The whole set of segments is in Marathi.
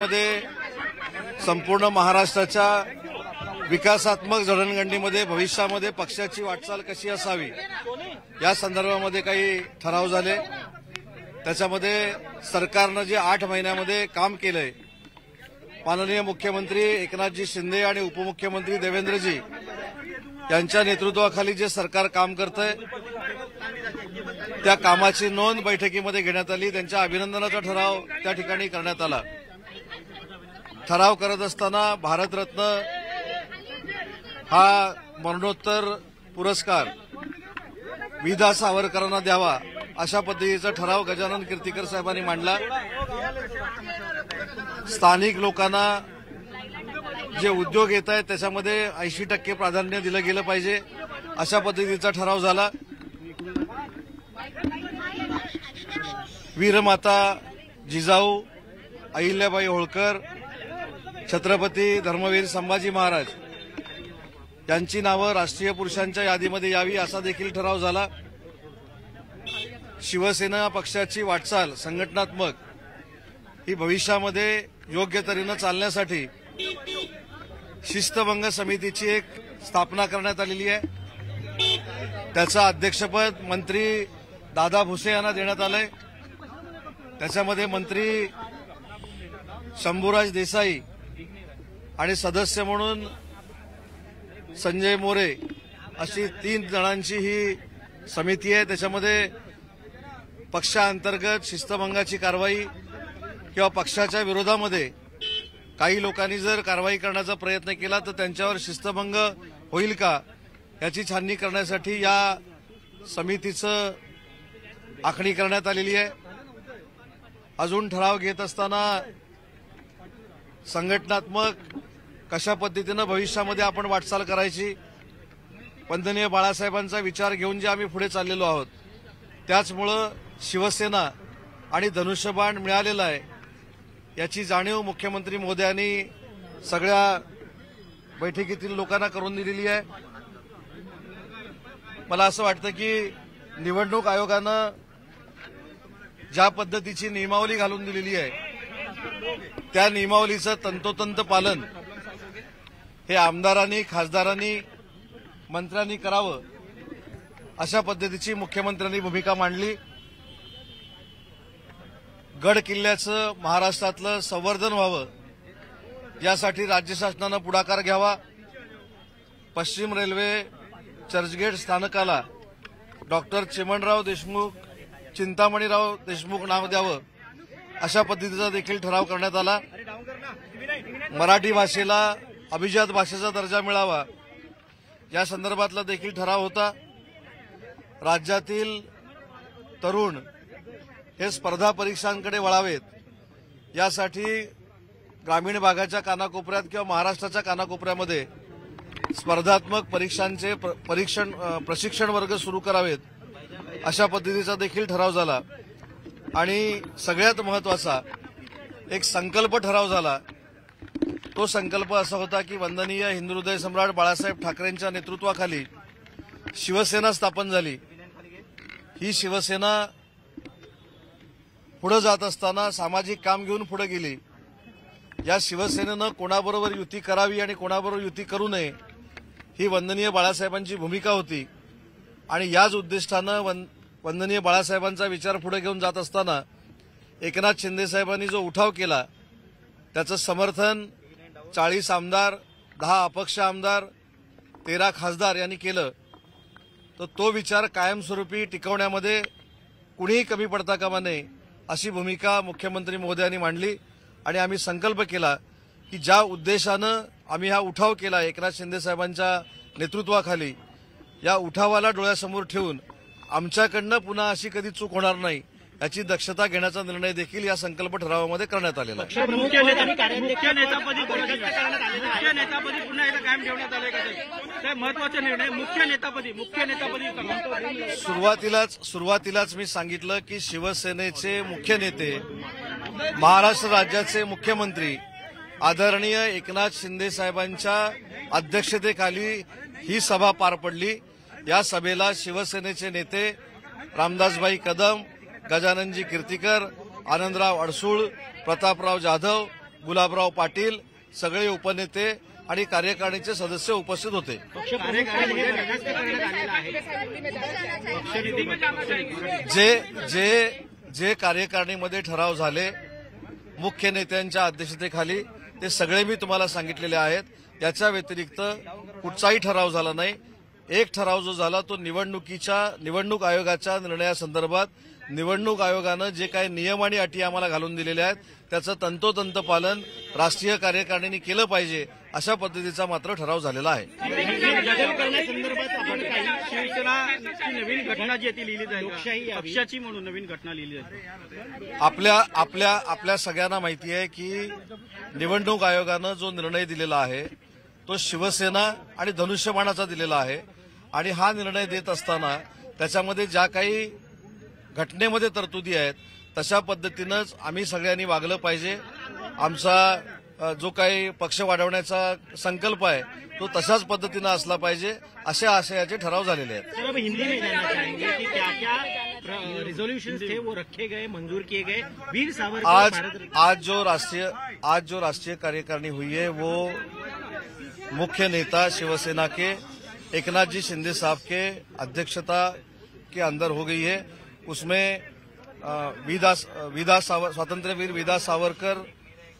मध्ये संपूर्ण महाराष्ट्राच्या विकासात्मक जडणघडणीमध्ये भविष्यामध्ये पक्षाची वाटचाल कशी असावी या संदर्भामध्ये काही ठराव झाले। त्याच्यामध्ये सरकारने जे 8 महिन्यामध्ये काम केलंय, माननीय मुख्यमंत्री एकनाथजी शिंदे आणि उपमुख्यमंत्री देवेंद्रजी यांच्या नेतृत्वाखाली जे सरकार काम करतंय त्या कामाची नोंद बैठकीमध्ये घेण्यात आली। त्यांच्या अभिनंदनाचा ठराव त्या ठिकाणी करण्यात आला। ठराव करत असताना भारतरत्न हा मरणोत्तर पुरस्कार विदा सावरकरांना द्यावा अशा पद्धतीचा ठराव गजानन कीर्तिकर साहेबांनी मांडला। स्थानिक लोकांना जे उद्योग येत आहेत त्याच्यामध्ये 80% प्राधान्य दिलं गेलं पाहिजे अशा पद्धतीचा ठराव झाला। वीरमाता जिजाऊ अहिल्याबाई होळकर, छत्रपती धर्मवीर संभाजी महाराज यांची नावं राष्ट्रीय पुरुषांच्या यादीमध्ये यावी असा देखील ठराव झाला। शिवसेना पक्षाची वाटचाल संघटनात्मक ही भविष्यामध्ये योग्य तऱ्हेने चालण्यासाठी शिस्तभंग समितीची एक स्थापना करण्यात आलेली आहे। त्याचं अध्यक्षपद मंत्री दादा भुसे यांना देण्यात आलंय। त्याच्यामध्ये मंत्री शंभूराज देसाई आणि सदस्य म्हणून संजय मोरे अशी 3 जणांची ही समिती आहे। त्याच्यामध्ये पक्षांतर्गत शिस्तभंगाची कारवाई किंवा पक्षाच्या विरोधामध्ये काही लोकांनी जर कारवाई करण्याचा प्रयत्न केला तर त्यांच्यावर शिस्तभंग होईल का याची छाननी करण्यासाठी या समितीचं आखणी करण्यात आलेली आहे। अजून ठराव घेत असताना संघटनात्मक कशा पद्धतीने भविष्यामध्ये आपण वाटचाल करायची, वंदनीय बाळासाहेबांचा विचार घेऊन जे आम्ही पुढे चाललेलो आहोत त्याचमुळे शिवसेना आणि धनुष्यबाण मिळालेला आहे याची जाणीव मुख्यमंत्री मोदयांनी सगळ्या बैठकीतील लोकांना करून दिलेली आहे। मला असं वाटतं की निवडणूक आयोगानं ज्या पद्धतीची नियमावली घालून दिलेली आहे त्या नियमावलीचं तंतोतंत पालन हे आमदारांनी, खासदारांनी, मंत्र्यांनी करावं अशा पद्धतीची मुख्यमंत्र्यांनी भूमिका मांडली। गड किल्ल्याचं महाराष्ट्रातलं संवर्धन व्हावं यासाठी राज्य शासनानं पुढाकार घ्यावा। पश्चिम रेल्वे चर्चगेट स्थानकाला डॉक्टर चिमणराव देशमुख, चिंतामणीराव देशमुख नाव द्यावं अशा पद्धतीचा देखील ठराव करण्यात आला। मराठी भाषेला अभिजात भाषेचा दर्जा मिळावा या संदर्भातला देखील ठराव होता। राज्यातील तरुण हे स्पर्धा परीक्षांकडे वळावेत यासाठी ग्रामीण भागाच्या कानाकोपऱ्यात किंवा महाराष्ट्राच्या कानाकोपऱ्यामध्ये स्पर्धात्मक परीक्षांचे प्रशिक्षण वर्ग सुरू करावेत अशा पद्धतीचा देखील ठराव झाला। आणि सगळ्यात महत्त्वाचा एक संकल्प ठराव झाला। तो संकल्प असा होता की वंदनीय हिंदुहृदय सम्राट बाळासाहेब ठाकरेंच्या नेतृत्वाखाली शिवसेना स्थापन झाली। ही शिवसेना पुढे जात असताना सामाजिक काम घेऊन पुढे गेली। या शिवसेनेनं कोणाबरोबर युती करावी आणि कोणाबरोबर युती करू नये ही वंदनीय बाळासाहेबांची भूमिका होती। आणि याच उद्दिष्टानं वंदनीय बाळासाहेबांचा विचार पुढे घेऊन जात असताना एकनाथ शिंदे साहेबांनी जो उठाव केला त्याचं समर्थन 40 आमदार, 10 अपक्ष आमदार, 13 खासदार यांनी केलं। तर तो विचार कायमस्वरूपी टिकवण्यामध्ये कुणीही कमी पडता कामा नये अशी भूमिका मुख्यमंत्री मोदयांनी मांडली। आणि आम्ही संकल्प केला की ज्या उद्देशानं आम्ही हा उठाव केला एकनाथ शिंदे साहेबांच्या नेतृत्वाखाली, या उठावाला डोळ्यासमोर ठेवून आमच्याकडनं पुन्हा अशी कधी चूक होणार नाही याची दक्षता घेण्याचा निर्णय देखील या संकल्प ठरावामध्ये करण्यात आलेला आहे। सुरुवातीलाच मी सांगितलं की शिवसेनेचे मुख्य नेते, महाराष्ट्र राज्याचे मुख्यमंत्री आदरणीय एकनाथ शिंदे साहेबांच्या अध्यक्षतेखाली ही सभा पार पडली। या सभेला शिवसेनेचे नेते रामदासभाई कदम, गजाननजी कीर्तिकर, आनंदराव अडसूळ, प्रतापराव जाधव, गुलाबराव पाटील, सगळे उपनेते आणि कार्यकारिणीचे सदस्य उपस्थित होते. जे कार्यकारिणीमध्ये ठराव झाले मुख्य नेत्यांच्या अध्यक्षतेखाली ते सगळे मी तुम्हाला सांगितलेले आहेत. याच्या व्यतिरिक्त कुठचाही ठराव झाला नाही. एक ठराव जो झाला तो निवडणूक आयोगाच्या निर्णयासंदर्भात निवडणूक आयोगानं जे काही नियम आणि अटी आम्हाला घालून दिलेले आहेत त्याचं तंतोतंत पालन राष्ट्रीय कार्यकारिणीने केलं पाहिजे अशा पद्धतीचा मात्र ठराव झालेला आहे. बदल करण्यासंदर्भात आपण काही शिवसेनाची नवीन घटना जी ती लिहिली जाईल, लोकशाही पक्षाची म्हणून नवीन घटना लिहिली जाईल. आपल्या सगळ्यांना माहिती आहे की निवडणूक आयोगानं जो निर्णय दिलेला आहे तो शिवसेना आणि धनुष्यबाणाचा दिलेला आहे आणि हा निर्णय देत असताना त्याच्यामध्ये ज्या काही घटनेमध्ये तरतुदी आहेत तशा पद्धतीनंच आम्ही सगळ्यांनी वागलं पाहिजे. आमचा जो काही पक्ष वाढवण्याचा संकल्प आहे तो तशाच पद्धतीनं असला पाहिजे अशा आशयाचे ठराव झालेले आहेत. सर, अब हिंदी में जानना चाहेंगे कि क्या रिजोल्यूशंस थे वो रखे गए, मंजूर किए गए. वीर सावरकर आज जो राष्ट्रीय कार्यकारिणी हुई है वो मुख्य नेता शिवसेना के एकनाथ जी शिंदे साहब के अध्यक्षता के अंदर हो गई है. उसमें स्वातंत्र्यवीर विदा सावरकर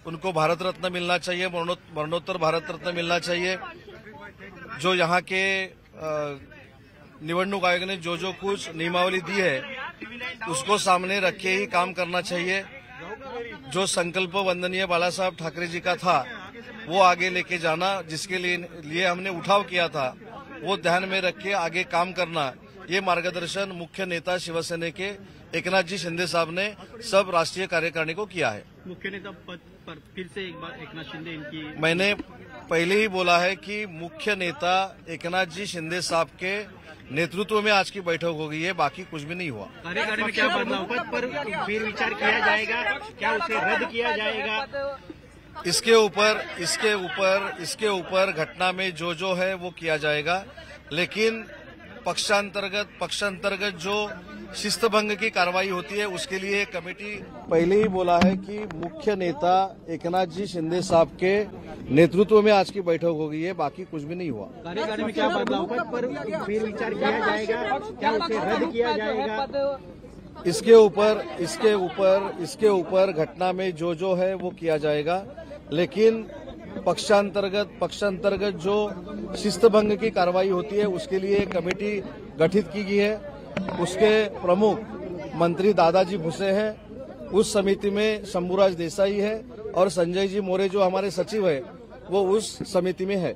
उनको भारत रत्न मिलना चाहिए, मरणोत्तर भारत रत्न मिलना चाहिए. जो यहाँ के निवडणूक आयोग ने जो कुछ नियमावली दी है उसको सामने रख के ही काम करना चाहिए. जो संकल्प वंदनीय बाला साहब ठाकरे जी का था वो आगे लेके जाना, जिसके लिए हमने उठाव किया था वो ध्यान में रख के आगे काम करना, ये मार्गदर्शन मुख्य नेता शिवसेना के एकनाथ जी शिंदे साहब ने सब राष्ट्रीय कार्यकारिणी को किया है. मुख्य नेता पद पर फिर से एक बार एकनाथ शिंदे इनकी मैंने पहले ही बोला है कि मुख्य नेता एकनाथ जी शिंदे साहब के नेतृत्व में आज की बैठक हो गई है, बाकी कुछ भी नहीं हुआ. कार्यकारिणी में क्या बदलाव, पद पर फिर विचार किया जाएगा, क्या उसे रद्द किया जाएगा? इसके ऊपर घटना में जो है वो किया जाएगा, लेकिन पक्षांतर्गत जो शिस्तभंग की कार्रवाई होती है उसके लिए कमेटी पहले ही बोला है कि मुख्य नेता एकनाथ जी शिंदे साहब के नेतृत्व में आज की बैठक हो गई है, बाकी कुछ भी नहीं हुआ. कार्यकारिणी में क्या बदलाव, पद पर फिर विचार किया जाएगा, क्या उसे रद्द किया जाएगा? इसके ऊपर घटना में जो है वो किया जाएगा, लेकिन पक्षांतर्गत जो शिस्तभंग की कार्रवाई होती है उसके लिए कमेटी गठित की गई है. उसके प्रमुख मंत्री दादाजी भुसे हैं. उस समिति में शंभूराज देसाई है और संजय जी मोरे जो हमारे सचिव है वो उस समिति में है.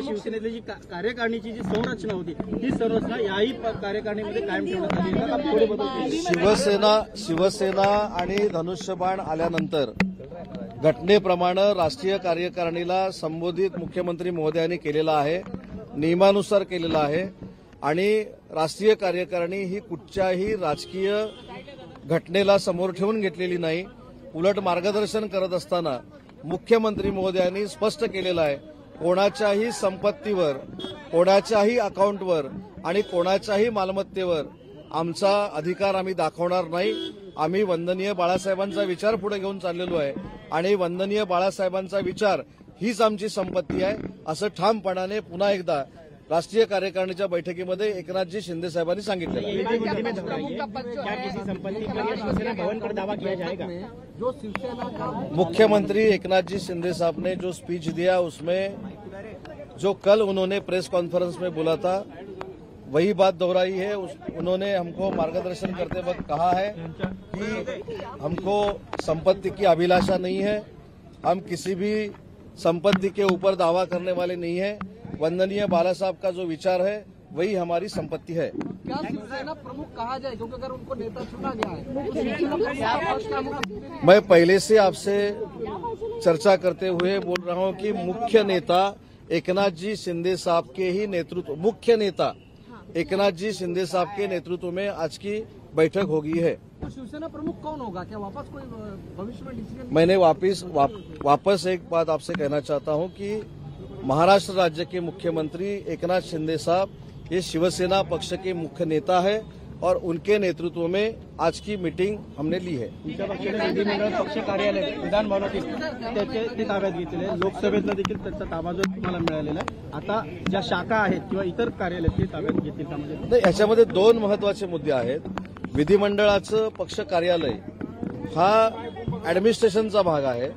शिवसेनेतली जी कार्यकारिणीची जी संरचना होती ती संरचना याही कार्यकारिणीमध्ये कायम ठेवण्यात आली. शिवसेना आणि धनुष्यबाण आल्यानंतर घटनेप्रमाणे राष्ट्रीय कार्यकारिणीला संबोधित मुख्यमंत्री महोदयांनी केलेला आहे, नियमानुसार केलेला आहे आणि राष्ट्रीय कार्यकारिणी ही कुठच्याही राजकीय घटनेला समोर ठेवून घेतलेली नाही. उलट मार्गदर्शन करत असताना मुख्यमंत्री महोदयांनी स्पष्ट केलेलं आहे कोणाच्याही संपत्तीवर, कोणाच्याही अकाउंटवर आणि कोणाच्याही मालमत्तेवर आमचा अधिकार आम्ही दाखवणार नाही. आम्ही वंदनीय बाळासाहेबांचा विचार पुढे घेऊन चाललेलो आहे आणि वंदनीय बाळासाहेबांचा विचार हीच आमची संपत्ती आहे असं ठामपणाने पुन्हा एकदा राष्ट्रीय कार्यकारिणीच्या बैठकीमध्ये एकनाथजी शिंदे साहेबांनी सांगितलं. मुख्यमंत्री एकनाथजी शिंदे साहब ने जो स्पीच दिया उसमें जो कल उन्होंने प्रेस कॉन्फ्रेंस में बोला था वही बात दोहराई है. उन्होंने हमको मार्गदर्शन करते वक्त कहा है कि हमको संपत्ति की अभिलाषा नहीं है, हम किसी भी संपत्ति के ऊपर दावा करने वाले नहीं है. वंदनीय बाला साहब का जो विचार है वही हमारी संपत्ति है. क्या शिवसेना प्रमुख कहा जाए, क्योंकि अगर उनको नेता चुना गया है. मैं पहले से आपसे चर्चा करते हुए बोल रहा हूं कि मुख्य नेता एकनाथ जी शिंदे साहब के ही नेतृत्व, मुख्य नेता एकनाथ जी शिंदे साहब के नेतृत्व में आज की बैठक होगी है. तो शिवसेना प्रमुख कौन होगा, क्या वापस कोई भविष्य में डिसीजन? मैंने वापस एक बात आपसे कहना चाहता हूं कि महाराष्ट्र राज्य के मुख्यमंत्री एकनाथ शिंदे साहब ये शिवसेना पक्ष के मुख्य नेता है और उनके नेतृत्व में आज की मीटिंग हमने ली है। तुमच्या पक्षाने विधिमंडळ पक्ष कार्यालय विधान भवनातील त्याचे ते ताब्यात घेतलेले आहे. लोकसभेतनं देखील त्याचा ताबा जो तुम्हाला मिळालेला आहे. आता ज्या शाखा आहेत किंवा इतर कार्यालय ते ताब्यात घेतील का? म्हणजे नाही, याच्यामध्ये दोन महत्वाचे मुद्दे आहेत. विधिमंडळाचं पक्ष कार्यालय हा ऍडमिनिस्ट्रेशनचा भाग आहे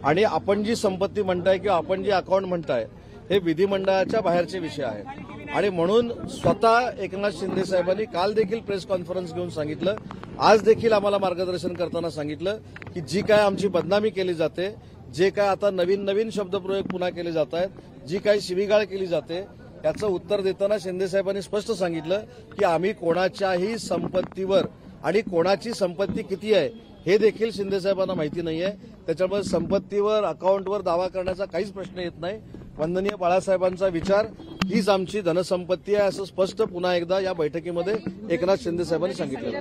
आणि आपण जी संपत्ती म्हणताय किंवा आपण जी अकाउंट म्हणताय हे विधिमंडळाच्या बाहेरचे विषय आहेत आणि म्हणून स्वतः एकनाथ शिंदे साहेबांनी काल देखील प्रेस कॉन्फरन्स घेऊन सांगितलं, आज देखील आम्हाला मार्गदर्शन करताना सांगितलं की जी काय आमची बदनामी केली जाते, जे काय आता नवीन नवीन शब्दप्रयोग पुन्हा केले जात आहेत, जी काही शिवीगाळ केली जाते, याचं उत्तर देताना शिंदे साहेबांनी स्पष्ट सांगितलं की आम्ही कोणाच्याही संपत्तीवर आणि कोणाची संपत्ती किती आहे हे देखील शिंदे साहेबांना माहिती नाहीये. त्याच्यामुळे संपत्तीवर अकाउंटवर दावा करण्याचा काहीच प्रश्न येत नाही. वंदनीय बाळासाहेबांचा विचार हीच आमची धनसंपत्ती आहे असं स्पष्ट पुन्हा एकदा या बैठकीमध्ये एकनाथ शिंदे साहेबांनी सांगितलं.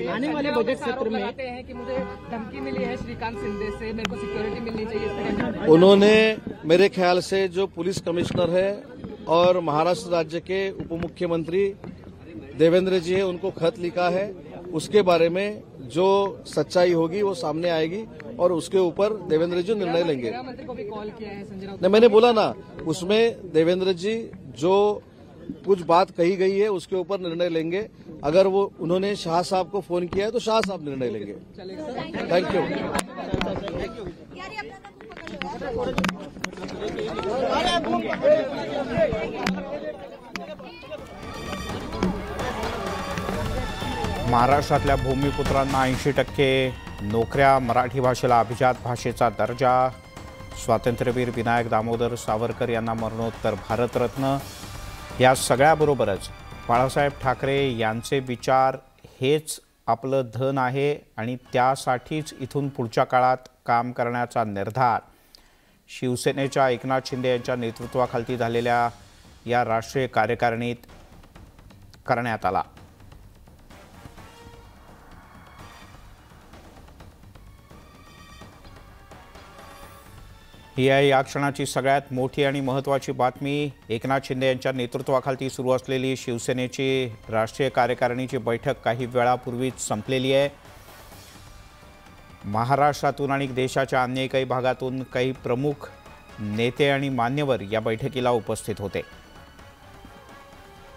आने वाले बजट सत्र में हैं कि मुझे धमकी मिली है श्रीकांत शिंदे से, मेरे को सिक्योरिटी मिलनी चाहिए, इस तरह की उन्होंने मेरे ख्याल से जो पुलिस कमिश्नर है और महाराष्ट्र राज्य के उप मुख्यमंत्री देवेंद्र जी है उनको खत लिखा है. उसके बारे में जो सच्चाई होगी वो सामने आएगी और उसके ऊपर देवेंद्र जी निर्णय लेंगे. गृह मंत्री को भी कॉल किया है संजय राउत. नहीं, मैंने बोला ना, उसमें देवेंद्र जी जो कुछ बात कही गई है उसके ऊपर निर्णय लेंगे. अगर वो उन्होंने शाह साहब को फोन किया है तो शाह साहब निर्णय लेंगे. Thank you. महाराष्ट्रातल्या भूमिपुत्रांना 80% नोकऱ्या, मराठी भाषेला अभिजात भाषेचा दर्जा, स्वातंत्र्यवीर विनायक दामोदर सावरकर यांना मरणोत्तर भारतरत्न, या सगळ्याबरोबरच बाळासाहेब ठाकरे यांचे विचार हेच आपलं धन आहे आणि त्यासाठीच इथून पुढच्या काळात काम करण्याचा निर्धार शिवसेनेच्या एकनाथ शिंदे यांच्या नेतृत्वाखाली झालेल्या या राष्ट्रीय कार्यकारिणीत करण्यात आला. ही आहे या क्षणाची सगळ्यात मोठी आणि महत्त्वाची बातमी. एकनाथ शिंदे यांच्या नेतृत्वाखाली सुरू असलेली शिवसेनेची राष्ट्रीय कार्यकारिणीची बैठक काही वेळापूर्वीच संपलेली आहे. महाराष्ट्रातून आणि देशाच्या अन्य काही भागातून काही प्रमुख नेते आणि मान्यवर या बैठकीला उपस्थित होते.